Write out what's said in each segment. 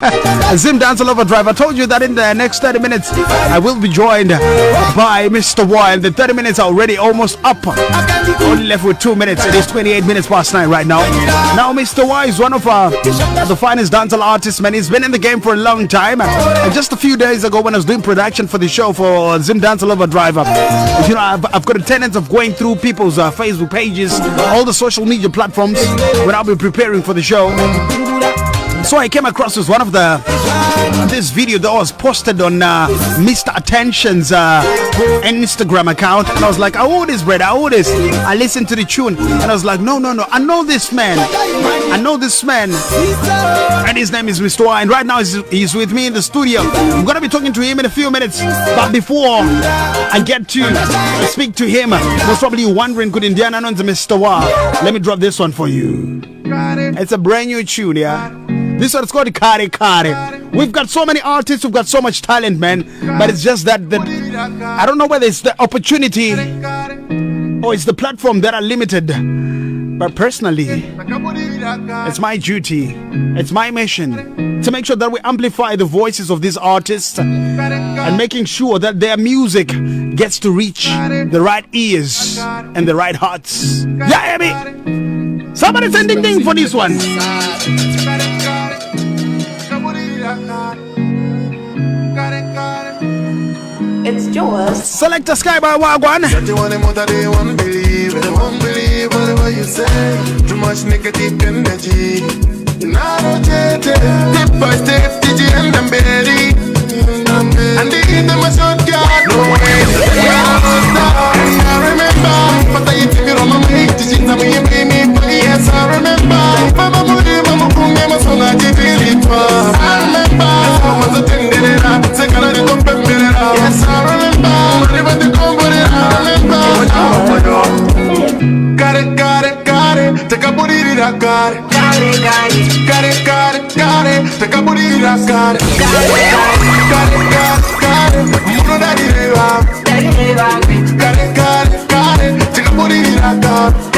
Zimdancehall Overdrive. I told you that in the next 30 minutes I will be joined by Mr. Waah. The 30 minutes are already almost up. Only left with 2 minutes. It is 28 minutes past 9 right now. Now Mr. Waah is one of the finest dancehall artists, man. He's been in the game for a long time. And just a few days ago when I was doing production for the show for Zimdancehall Overdrive, you know, I've got a tendency of going through people's Facebook pages, all the social media platforms when I'll be preparing for the show. So I came across this one of this video that was posted on Mr. Attention's Instagram account, and I was like, I owe this, brother, I owe this. I listened to the tune, and I was like, no, I know this man, and his name is Mr. Waah, and right now he's with me in the studio. I'm gonna be talking to him in a few minutes, but before I get to speak to him, most probably you're wondering, could Indiana know Mr. Waah? Let me drop this one for you. It's a brand new tune, yeah. This one's called Kare Kare. We've got so many artists, we've got so much talent, man. But it's just that I don't know whether it's the opportunity or it's the platform that are limited. But personally, it's my duty, it's my mission to make sure that we amplify the voices of these artists and making sure that their music gets to reach the right ears and the right hearts. Yeah, Abby! Somebody send ding ding for this one. It's yours. Select a Sky by Wagwan. They won't believe whatever you say. Too much negative energy. Not rotated. Step by step, DJ and Mbale. And they hit them a shotgun. No way. I remember. But I hit me on my way. Teaching them you made me play. Yes, I remember. Mama Mudi, Mama Kunga, my song I did it was. I remember. I was attending it up. Second I didn't put me up. Yes, I remember. Whenever they come, but I remember. Got it. Take a booty, I got it. Got it. Take a booty, I got it. Got it. You know that it is wrong. Got it. Take a booty, I got it.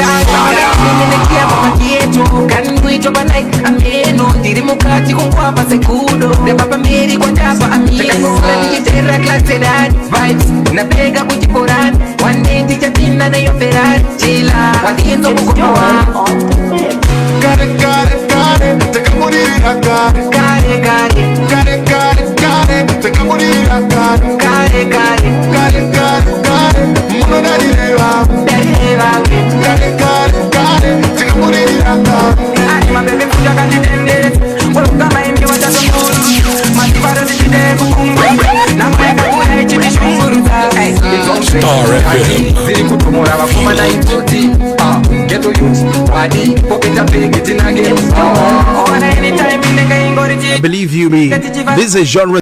Believe you me, this is genre